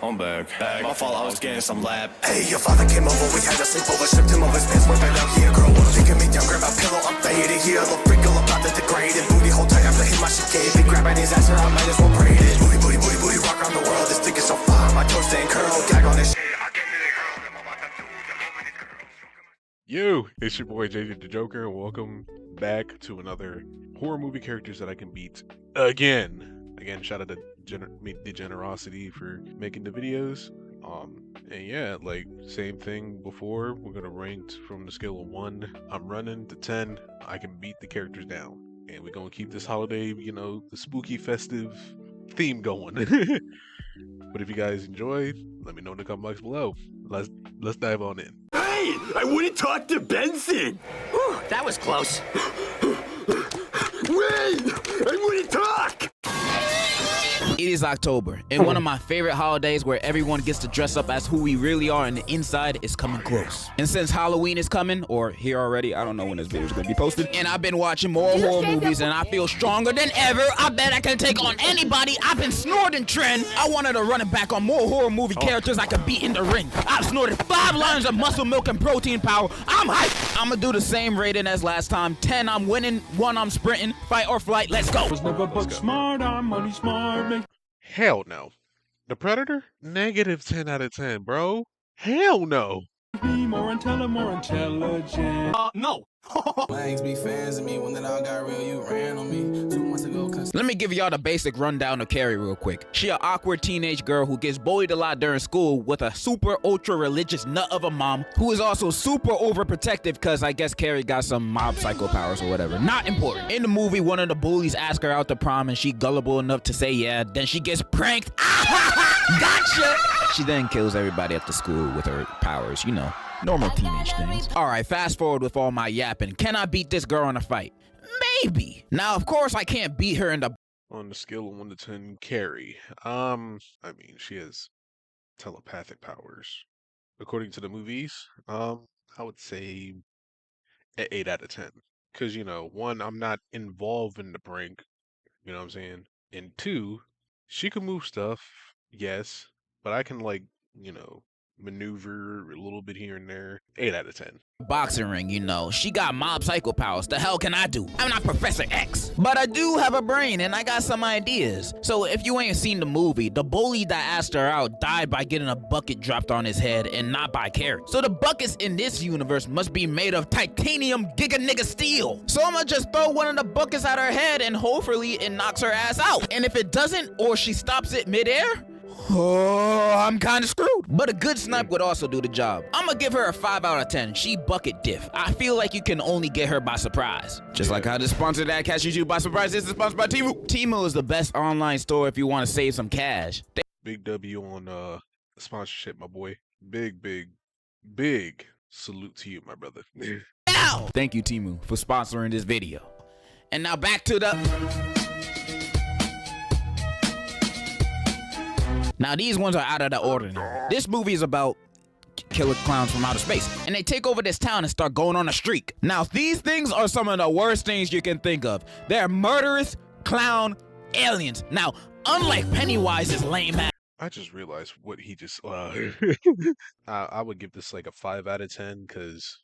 I'm back. My fault, I was getting some lab. Hey, your father came over, we had a sleepover, stripped him of his pants, went back down here, girl. Picking me down, grab my pillow, I'm faded. Here, a little freakle about to degrade it. Booty hold tight after hit my shit gave it. Grabbing his ass, I might as well braid it. Booty, booty, booty, booty, rock around the world. This dick is so fine, my toes staying curl. Gag on this shit. Yo, it's your boy JJ the Joker, and welcome back to another horror movie characters that I can beat again. Shout out to the Generosity for making the videos. And yeah, like same thing before. We're gonna rank from the scale of 1. I'm running to 10. I can beat the characters down, and we're gonna keep this holiday, the spooky festive theme going. But if you guys enjoy, let me know in the comment box below. Let's dive on in. Hey, I wouldn't talk to Benson. Whew, that was close. Wait, I wouldn't talk. It is October, and one of my favorite holidays where everyone gets to dress up as who we really are and the inside is coming close. And since Halloween is coming, or here already, I don't know when this video is going to be posted, and I've been watching more horror movies and I feel stronger than ever. I bet I can take on anybody. I've been snorting trend. I wanted to run it back on more horror movie characters I could beat in the ring. I've snorted 5 lines of muscle milk and protein power. I'm hyped. I'm going to do the same rating as last time. 10, I'm winning. 1, I'm sprinting. Fight or flight. Let's go. Was never book smart, I'm money smart. Hell no. The Predator? Negative 10 out of 10, bro. Hell no. Be more intelligent. No. Flags be fans of me when that all got real. You ran on me 2 months ago. Let me give y'all the basic rundown of Carrie real quick. She an awkward teenage girl who gets bullied a lot during school with a super ultra religious nut of a mom who is also super overprotective because I guess Carrie got some mob psycho powers or whatever. Not important. In the movie, one of the bullies asks her out to prom and she gullible enough to say yeah. Then she gets pranked. Gotcha! She then kills everybody at the school with her powers, normal teenage things. Alright, fast forward with all my yapping. Can I beat this girl in a fight? Maybe. Now, of course, I can't beat her in the... On the scale of 1 to 10, Carrie. I mean, she has telepathic powers. According to the movies, I would say 8 out of 10. Because, 1, I'm not involved in the prank. You know what I'm saying? And 2, she can move stuff, yes. But I can, maneuver a little bit here and there. 8 out of 10. boxing ring, she got mob psycho powers. The hell can I do? I'm not Professor X, but I do have a brain and I got some ideas. So if you ain't seen the movie, the bully that asked her out died by getting a bucket dropped on his head and not by Carrie. So the buckets in this universe must be made of titanium giga nigga steel. So I'ma just throw one of the buckets at her head and hopefully it knocks her ass out. And if it doesn't, or she stops it midair, oh, I'm kinda screwed. But a good snipe would also do the job. I'ma give her a 5 out of 10. She bucket diff. I feel like you can only get her by surprise. Just like how the sponsor that catches you by surprise is sponsored by Temu. Temu is the best online store if you want to save some cash. Big W on sponsorship, my boy. Big salute to you, my brother. Ow! Thank you, Temu, for sponsoring this video. And now back to the... Now, these ones are out of the ordinary. This movie is about killer clowns from outer space, and they take over this town and start going on a streak. Now, these things are some of the worst things you can think of. They're murderous clown aliens. Now, unlike Pennywise's lame ass. I just realized what he just... I would give this like a 5 out of 10 because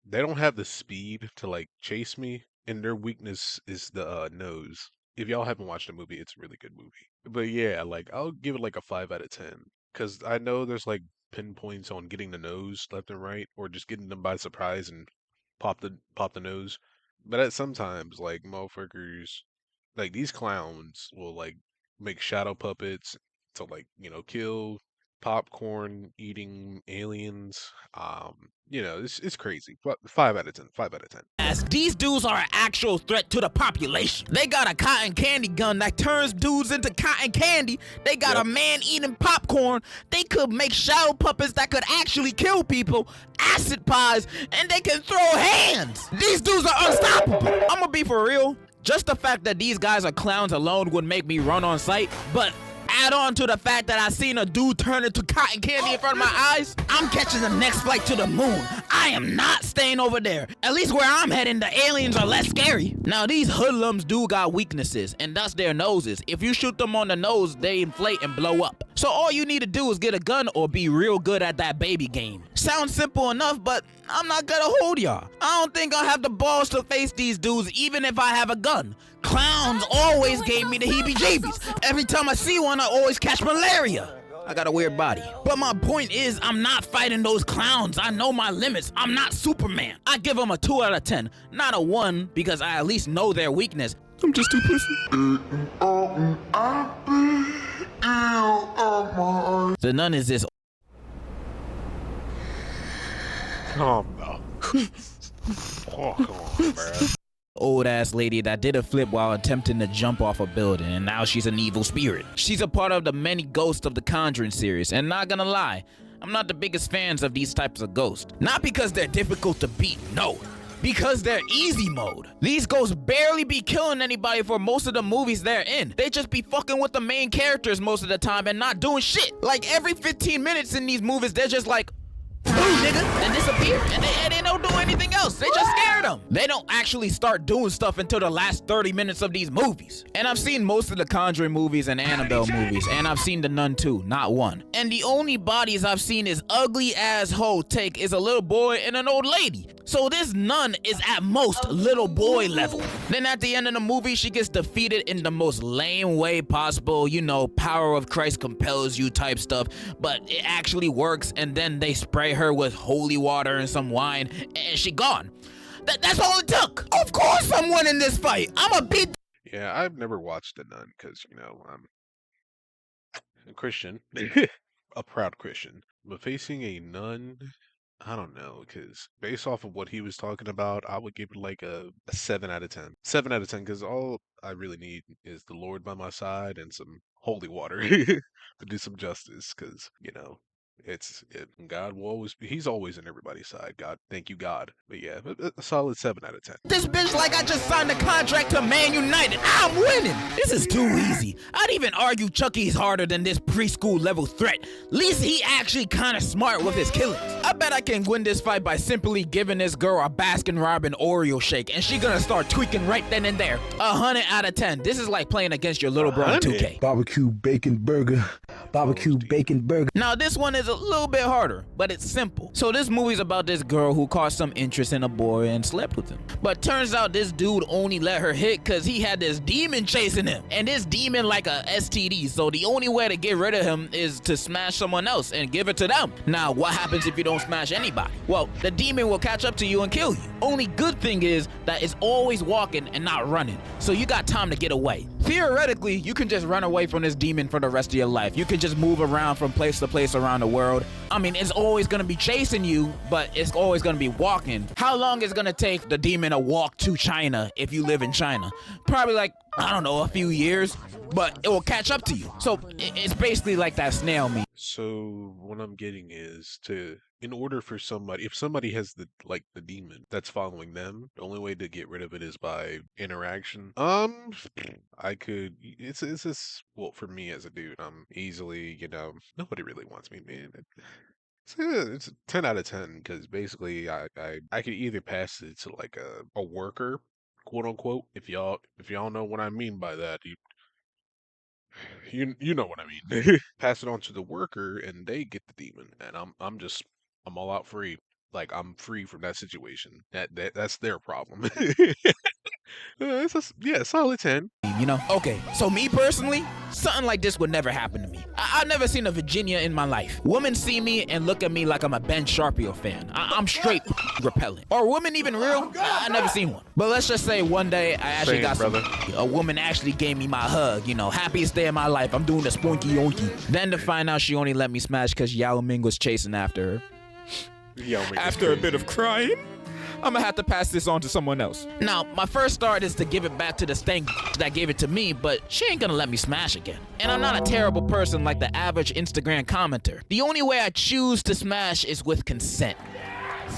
they don't have the speed to chase me, and their weakness is the nose. If y'all haven't watched the movie, it's a really good movie. But yeah, I'll give it a 5 out of 10. Because I know there's pinpoints on getting the nose left and right, or just getting them by surprise and pop the nose. But at sometimes, motherfuckers, these clowns will make shadow puppets to kill popcorn eating aliens. It's crazy. But 5 out of 10. 5 out of 10. As these dudes are an actual threat to the population. They got a cotton candy gun that turns dudes into cotton candy. They got a man eating popcorn. They could make shadow puppets that could actually kill people, acid pies, and they can throw hands. These dudes are unstoppable. I'm gonna be for real. Just the fact that these guys are clowns alone would make me run on sight, but Add on to the fact that I seen a dude turn into cotton candy in front of my eyes, I'm catching the next flight to the moon. I am not staying over there. At least where I'm heading, the aliens are less scary. Now, these hoodlums do got weaknesses, and that's their noses. If you shoot them on the nose, they inflate and blow up. So all you need to do is get a gun or be real good at that baby game. Sounds simple enough, but I'm not gonna hold y'all. I don't think I'll have the balls to face these dudes even if I have a gun. Clowns always gave me the heebie-jeebies. Every time I see one, I always catch malaria. I got a weird body. But my point is, I'm not fighting those clowns. I know my limits. I'm not Superman. I give them a 2 out of 10, not a 1, because I at least know their weakness. I'm just too pussy. The nun is this. Oh no. Oh, come on, man. Old ass lady that did a flip while attempting to jump off a building, and now she's an evil spirit. She's a part of the many ghosts of the Conjuring series, and not gonna lie, I'm not the biggest fans of these types of ghosts. Not because they're difficult to beat, no, because they're easy mode. These ghosts barely be killing anybody for most of the movies they're in. They just be fucking with the main characters most of the time and not doing shit. Like every 15 minutes in these movies, they're just like, "Ooh, nigga," and disappear, and they don't do anything else. They just scare them. They don't actually start doing stuff until the last 30 minutes of these movies. And I've seen most of the Conjuring movies and Annabelle movies, and I've seen The Nun too, not one. And the only bodies I've seen is ugly asshole take is a little boy and an old lady. So this nun is at most little boy level. Then at the end of the movie, she gets defeated in the most lame way possible. You know, power of Christ compels you type stuff, but it actually works, and then they spray her with holy water and some wine, and she gone. That's all it took. Of course I'm winning this fight. I'm a beat. Yeah, I've never watched The Nun because, you know, I'm a Christian, a proud Christian. But facing a nun, I don't know, because based off of what he was talking about, I would give it like a 7 out of 10. 7 out of 10, because all I really need is the Lord by my side and some holy water to do some justice, because, you know, God will always be, he's always on everybody's side. God, thank you, God. But yeah, a solid 7 out of 10. This bitch like I just signed a contract to Man United. I'm winning. This is too easy. I'd even argue Chucky's harder than this preschool level threat. At least he actually kind of smart with his killings. I bet I can win this fight by simply giving this girl a Baskin Robbins Oreo shake, and she gonna start tweaking right then and there. 100 out of 10. This is like playing against your little bro in 2K. Barbecue bacon burger. Barbecue bacon burger. Now this one is a little bit harder, but it's simple. So this movie's about this girl who caught some interest in a boy and slept with him. But turns out this dude only let her hit cause he had this demon chasing him. And this demon like a STD, so the only way to get rid of him is to smash someone else and give it to them. Now what happens if you don't smash anybody? Well, the demon will catch up to you and kill you. Only good thing is that it's always walking and not running, so you got time to get away. Theoretically, you can just run away from this demon for the rest of your life. You can just move around from place to place around the world. I mean, it's always gonna be chasing you, but it's always gonna be walking. How long is it gonna take the demon to walk to China if you live in China? Probably like, I don't know, a few years, but it will catch up to you. So it's basically like that snail meat. So what I'm getting is in order for somebody, if somebody has the demon that's following them, the only way to get rid of it is by interaction. I could, it's just, well, for me as a dude, I'm easily, you know, nobody really wants me, man. It's a 10 out of 10 because basically I could either pass it to like a worker, quote unquote. If y'all know what I mean by that, you know what I mean. Pass it on to the worker and they get the demon, and I'm all out free. Like I'm free from that situation. That's their problem. Yeah, solid 10. You know? Okay, so me personally, something like this would never happen to me. I've never seen a Virginia in my life. Women see me and look at me like I'm a Ben Sharpio fan. I'm straight repellent. Are women even real? I never seen one. But let's just say one day I actually got a woman actually gave me my hug. You know, happiest day of my life. I'm doing the spunky yonky. Then to find out she only let me smash because Yao Ming was chasing after her. After a bit of crying, I'm gonna have to pass this on to someone else. Now, my first thought is to give it back to the stank that gave it to me, but she ain't gonna let me smash again. And I'm not a terrible person like the average Instagram commenter. The only way I choose to smash is with consent.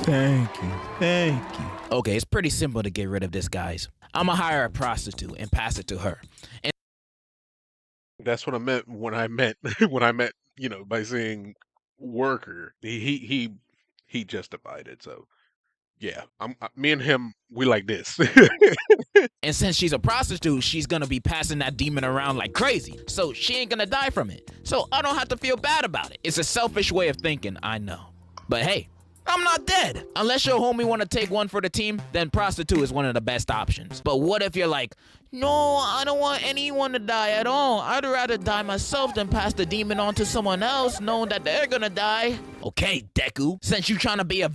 Thank you. Okay, it's pretty simple to get rid of this, guys. I'ma hire a prostitute and pass it to her. And That's what I meant when I meant when I meant, by saying worker. He justified it. So yeah, me and him, we like this. And since she's a prostitute, she's gonna be passing that demon around like crazy. So she ain't gonna die from it. So I don't have to feel bad about it. It's a selfish way of thinking, I know. But hey, I'm not dead. Unless your homie wanna take one for the team, then prostitute is one of the best options. But what if you're like, no, I don't want anyone to die at all. I'd rather die myself than pass the demon on to someone else knowing that they're gonna die. Okay, Deku, since you trying to be a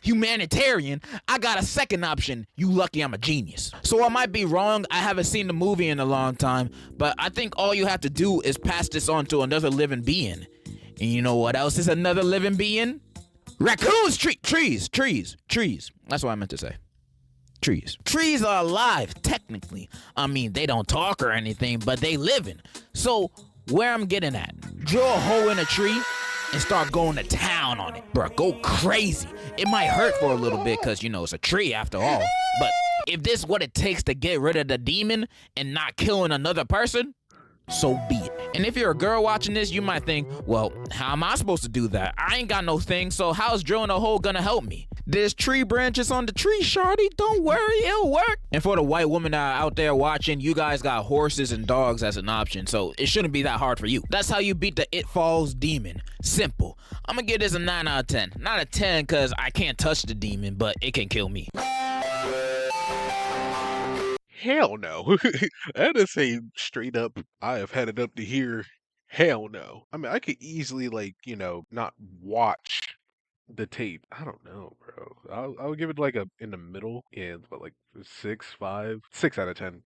humanitarian, I got a second option. You lucky I'm a genius. So I might be wrong. I haven't seen the movie in a long time, but I think all you have to do is pass this on to another living being. And you know what else is another living being? Raccoons, trees. That's what I meant to say. Trees. Trees are alive, technically. I mean, they don't talk or anything, but they living. So, where I'm getting at, drill a hole in a tree and start going to town on it. Bruh, go crazy. It might hurt for a little bit because, it's a tree after all. But if this is what it takes to get rid of the demon and not killing another person, so be it. And if you're a girl watching this, you might think, well, how am I supposed to do that? I ain't got no thing, so how's drilling a hole gonna help me? There's tree branches on the tree, shawty. Don't worry, it'll work. And for the white women that are out there watching, you guys got horses and dogs as an option, so it shouldn't be that hard for you. That's how you beat the It Falls demon. Simple. I'm gonna give this a 9 out of 10. Not a 10 because I can't touch the demon, but it can kill me. Hell no. That is a straight up, I have had it up to here. Hell no. I mean, I could easily, not watch the tape. I don't know, bro. I'll give it like a in the middle. Yeah, but like 6, 5, 6 out of 10.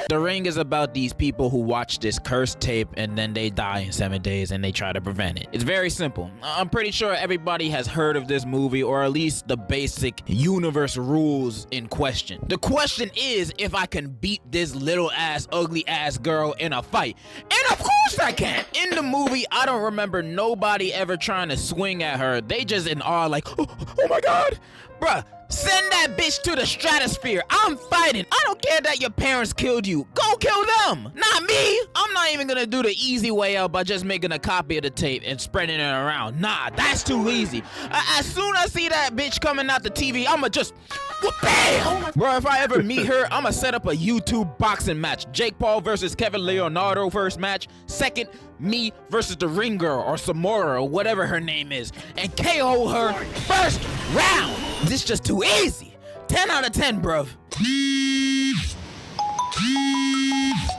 The Ring is about these people who watch this cursed tape and then they die in 7 days and they try to prevent it. It's very simple. I'm pretty sure everybody has heard of this movie, or at least the basic universe rules in question. The question is if I can beat this little ass, ugly ass girl in a fight. And of course I can. In the movie, I don't remember nobody ever trying to swing at her. They just in awe like, oh my God. Bruh, send that bitch to the stratosphere. I'm fighting. I don't care that your parents killed you. Go kill them, not me. I'm not even gonna do the easy way out by just making a copy of the tape and spreading it around. Nah, that's too easy. As soon as I see that bitch coming out the TV, I'ma just, bam! Bro, if I ever meet her, I'ma set up a YouTube boxing match. Jake Paul versus Kevin Leonardo first match. Second, me versus the Ring Girl or Samara or whatever her name is, and KO her first round. This just too easy. 10 out of 10, bruv.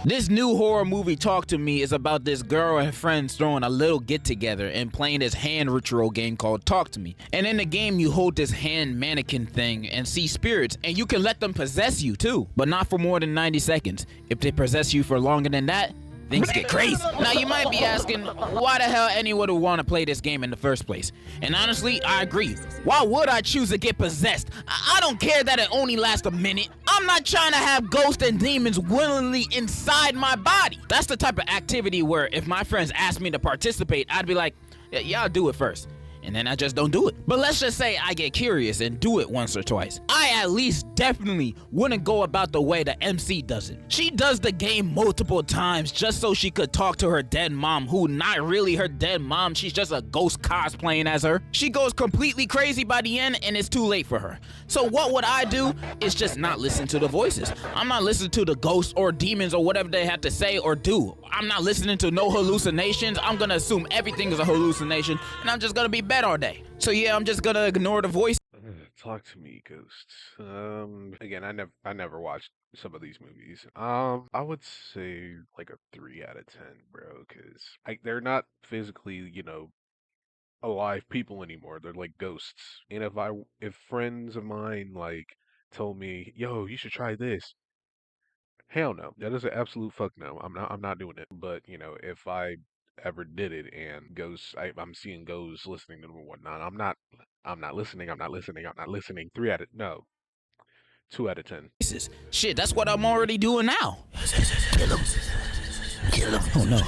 This new horror movie, Talk to Me, is about this girl and friends throwing a little get together and playing this hand ritual game called Talk to Me. And in the game, you hold this hand mannequin thing and see spirits, and you can let them possess you too, but not for more than 90 seconds. If they possess you for longer than that, things get crazy. Now you might be asking, why the hell anyone would want to play this game in the first place? And honestly, I agree. Why would I choose to get possessed? I don't care that it only lasts a minute. I'm not trying to have ghosts and demons willingly inside my body. That's the type of activity where if my friends asked me to participate, I'd be like, yeah, y'all do it first. And then I just don't do it. But let's just say I get curious and do it once or twice. I at least definitely wouldn't go about the way the MC does it. She does the game multiple times just so she could talk to her dead mom, who not really her dead mom, she's just a ghost cosplaying as her. She goes completely crazy by the end and it's too late for her. So what would I do is just not listen to the voices. I'm not listening to the ghosts or demons or whatever they have to say or do. I'm not listening to no hallucinations. I'm gonna assume everything is a hallucination and I'm just gonna be bed all day. So yeah, I'm just gonna ignore the voice. Talk to me, Ghost. Again, I never watched some of these movies. I would say like a 3 out of 10, bro, because they're not physically, alive people anymore. They're like ghosts. And if friends of mine told me, yo, you should try this. Hell no. That is an absolute fuck no. I'm not doing it. But, if I ever did it and I'm seeing ghosts listening to them and whatnot, I'm not listening. no. 2 out of 10. Shit, that's what I'm already doing now. Kill him. Kill him. Oh no.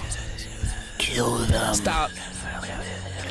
Kill them. Stop.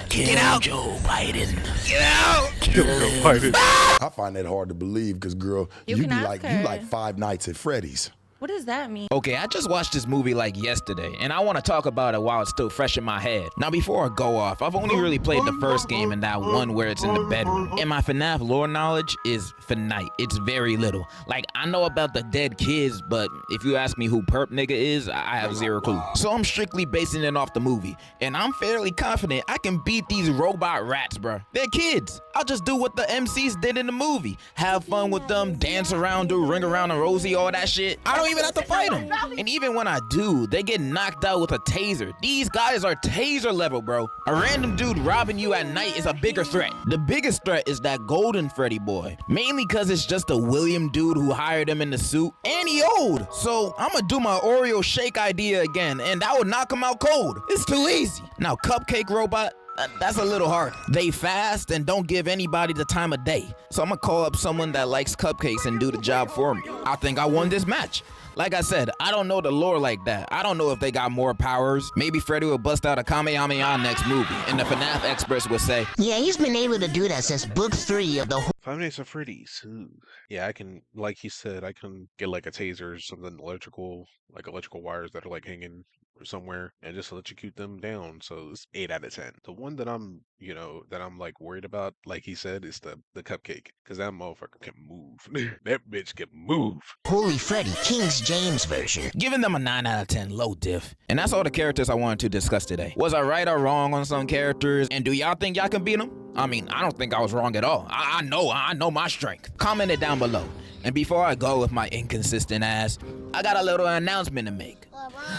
Get out, Joe Biden. Get out. Kill Joe Biden. I find that hard to believe because, girl, you like 5 nights at Freddy's. What does that mean? Okay, I just watched this movie like yesterday, and I want to talk about it while it's still fresh in my head. Now, before I go off, I've only really played the first game and that one where it's in the bedroom. And my FNAF lore knowledge is finite. It's very little. Like, I know about the dead kids, but if you ask me who Perp Nigga is, I have zero clue. So I'm strictly basing it off the movie, and I'm fairly confident I can beat these robot rats, bruh. They're kids. I'll just do what the MCs did in the movie. Have fun with them, dance around, do ring around and Rosie, all that shit. I don't even have to fight them. And even when I do, they get knocked out with a taser. These guys are taser level, bro. A random dude robbing you at night is a bigger threat. The biggest threat is that golden Freddy boy. Mainly cause it's just a William dude who hired him in the suit. And he old. So I'ma do my Oreo shake idea again, and that would knock him out cold. It's too easy. Now Cupcake Robot, that's a little hard. They fast and don't give anybody the time of day. So I'm gonna call up someone that likes cupcakes and do the job for me. I think I won this match. Like I said, I don't know the lore like that. I don't know if they got more powers. Maybe Freddy will bust out a Kamehameha next movie, and the FNAF experts will say, yeah, he's been able to do that since book 3 of the 5 Nights at Freddy's. Ooh. Yeah, I can, like he said, I can get like a taser or something electrical, like electrical wires that are like hanging somewhere and just electrocute them down. So it's 8 out of 10. The one that I'm, that I'm like worried about, like he said, is the cupcake. Cause that motherfucker can move. That bitch can move. Holy Freddy, King James version. giving them a 9 out of 10, low diff. And that's all the characters I wanted to discuss today. Was I right or wrong on some characters? And do y'all think y'all can beat them? I mean, I don't think I was wrong at all. I know my strength. Comment it down below. And before I go with my inconsistent ass, I got a little announcement to make.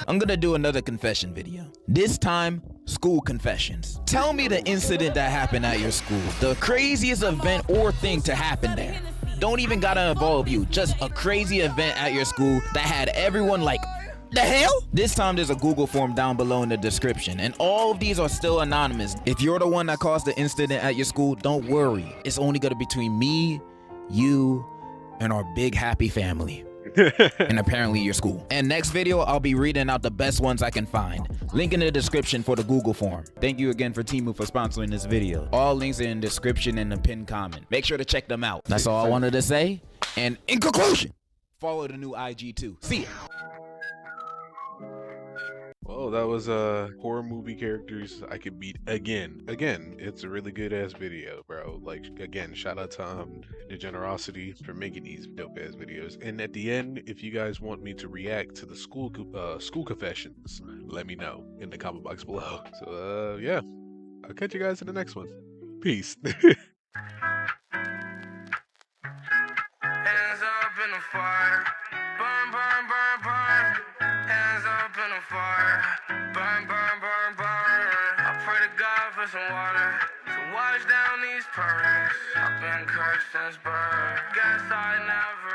I'm gonna do another confession video. This time, school confessions. Tell me the incident that happened at your school. The craziest event or thing to happen there. Don't even gotta involve you. Just a crazy event at your school that had everyone like, the hell? This time there's a Google form down below in the description, and all of these are still anonymous. If you're the one that caused the incident at your school, don't worry. It's only gonna be between me, you, and our big happy family. And apparently your school. And next video, I'll be reading out the best ones I can find. Link in the description for the Google form. Thank you again for Temu for sponsoring this video. All links are in the description and the pinned comment. Make sure to check them out. That's all I wanted to say. And in conclusion, follow the new IG too. See ya. Well, that was horror movie characters I could beat again. Again, it's a really good ass video, bro. Like, again, shout out to the generosity for making these dope ass videos. And at the end, if you guys want me to react to the school confessions, let me know in the comment box below. So yeah, I'll catch you guys in the next one. Peace. Hands up in the fire, burn, burn, burn, burn. Hands up in the fire, burn, burn, burn, burn. I pray to God for some water to wash down these perks. I've been cursed since birth. Guess I never